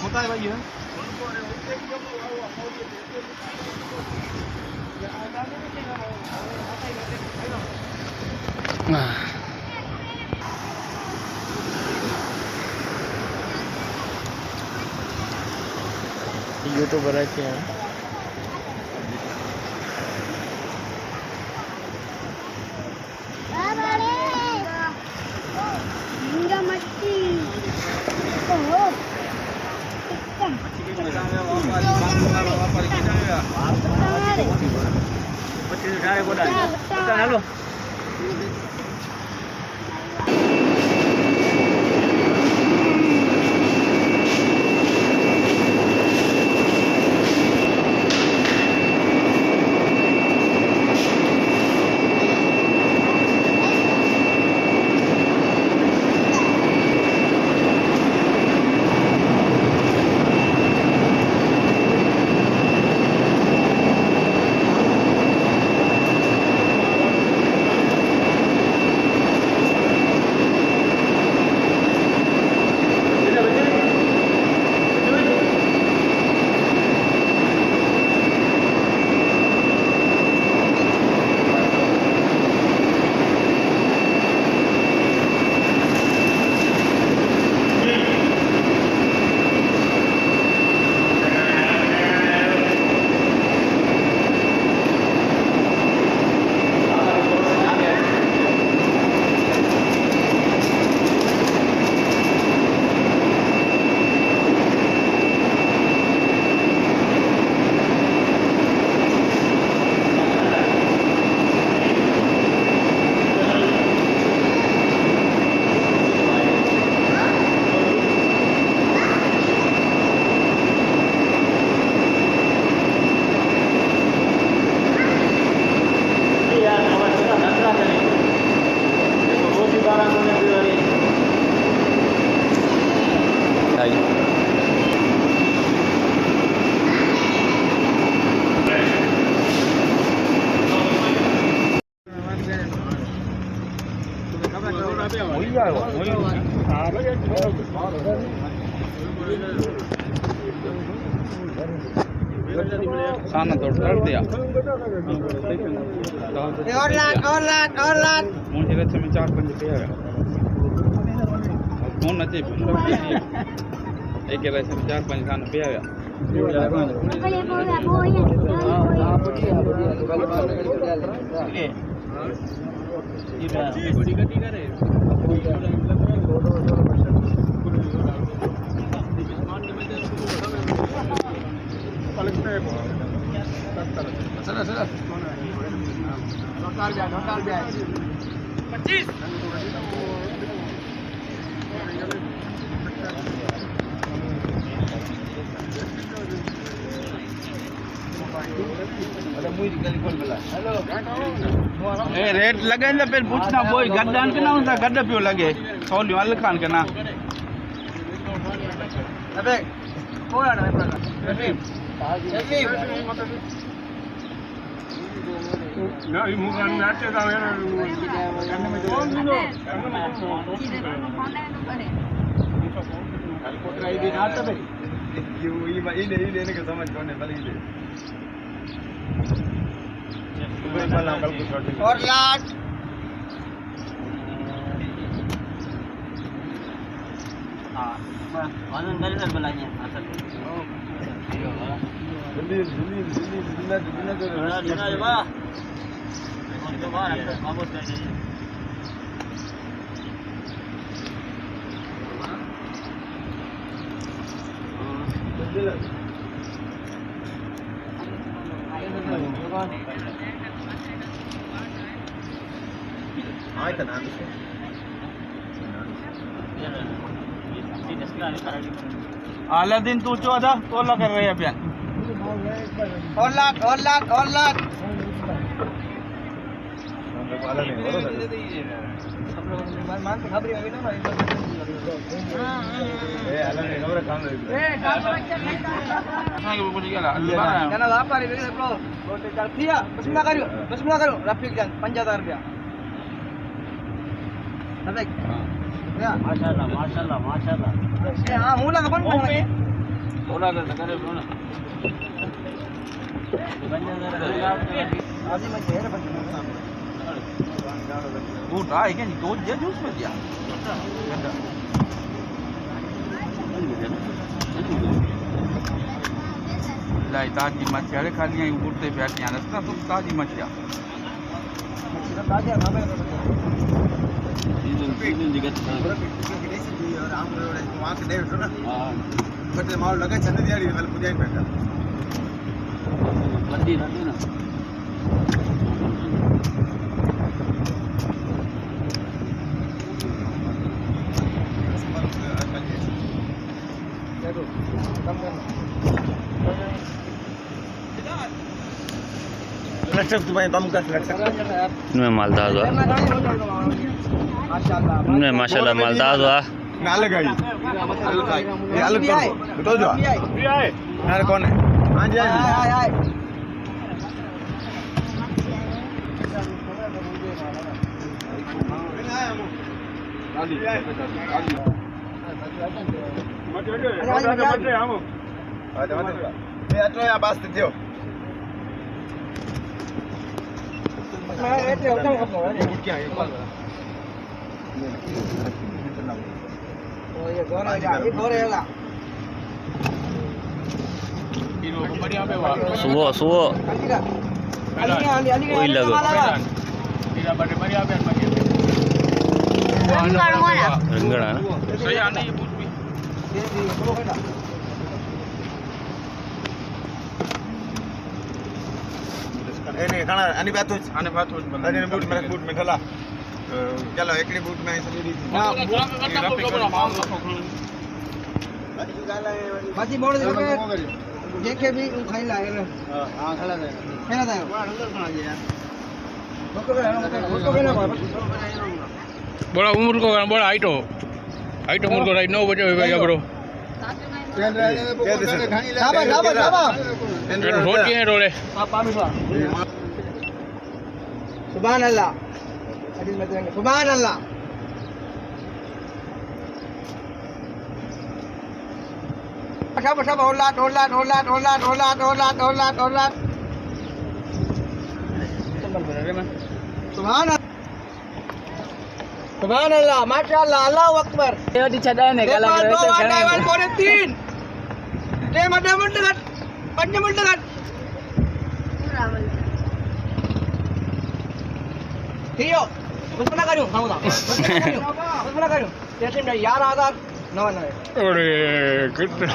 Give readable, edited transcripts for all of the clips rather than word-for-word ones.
होता है भाई ये यूट्यूबर रहते हैं हेलो साना तो कर दिया और लाख मुझे लगे में 4-5 पे है कौन नचे एक के वैसे 4-5 खाना पे आया रेट लगे ना फिर पूछना बोई गद्दान के ना होता गद्दा पियो लगे सौली वाले खान के ना अबे कोई ना ना ये मुगान नाचे का है करने में कौन लो कोतरा ये ना आता भाई ये लेने का समझ कौन है भले ही और लाट हाँ वालन dari sir belanya asal jeli coba coba mabos aja ಆಯ್ತಾ ನಾನು आला दिन तू 14 कर रहे हैं अभियान और लाख ₹50,000 पंजाब माशाल्लाह माशाल्लाह माशाल्लाह हाँ मूला का कौन बोला कर करे बोला बूट आए क्या नहीं दो जे जूस में दिया लाई ताजी मच्छी अरे खाली यहीं उड़ते बैठे हैं रास्ता तो ताजी मच्छियाँ माहौल लगा चंद दिहाड़ी कल पूजा ही बैठा बंदी रहती ना इनमें मालदार हुआ इनमें माशाल्लाह मालदार हुआ ना लगाई ये अलग करो तो जो यार कौन है हां जी हां सुबह सुबह वही लगो रंगड़ा सही आने ये बूट भी नहीं खाना आने बात हो आने बात हो अरे बूट में ढला चलो एकड़ी बूट में ऐसे दी हां बाजी मोड़ दे देखे भी खाई लाए हां खला दे खेला दे बड़ा उम्र को बड़ा हाइटो मुर्गो राइट 9 बजे होगा ब्रो रोड के रोले सुभान अल्लाह सुभान अल्लाह ढोला सुभान अल्लाह माशाअल्लाह अल्लाहु Akbar Yo dicadain ya kalau Depan gitu bawah kan. Taiwan Koretin. Tema dekat. 5 menit dekat. Theo, बस मना करूं खाऊंगा बस मना करूं जैसे मैं यार आधा ना ना अरे कितना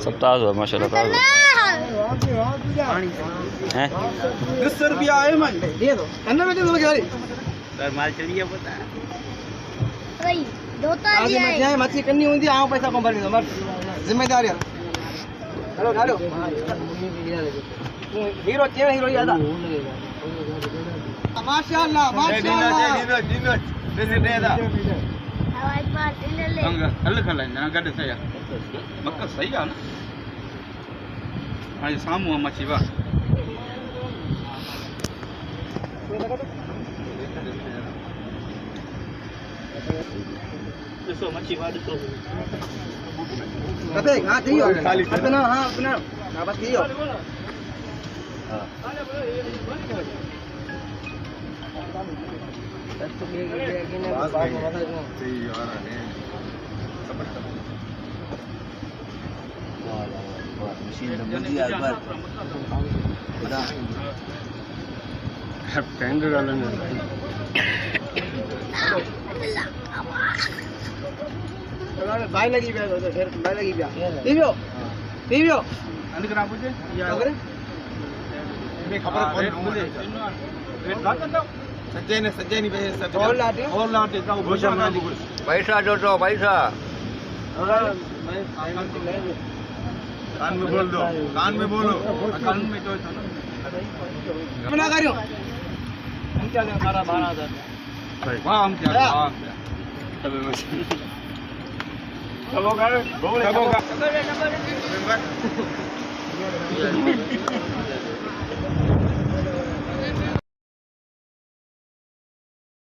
सब ताज़ हुआ माशाल्लाह ताज़ हुआ हैं 10 रुपया है मन दे दो अंदर में दे दो गाड़ी माल चलिए पता है Woi, dota आज dia. मत जाए मच्छी करनी होती आओ पैसा कम भर दो मत जिम्मेदारी हेलो हेलो हीरो चेहरा हीरो याद माशाअल्लाह Awak buat ini le. हल खला ना गड सही मक्का सही है ना आज सामू मच्छी बा देखो मच्छी बा देखो अबे हां थियो अपना हां अपना ना बस थियो भाई लगी गया तो फिर भाई लगी गया टीवीओ अनि करा पूछे या क्या करे मैं खबर कौन रेट लाता दो सज्जय नहीं पैसे सब और लाटे और लाते जाओ भोजन ना दी पैसा जो पैसा कान में बोल दो कान में बोलो कान में तो था ना मना करो हम क्या करें 12,000 वाह हम क्या सब होगा सब होगा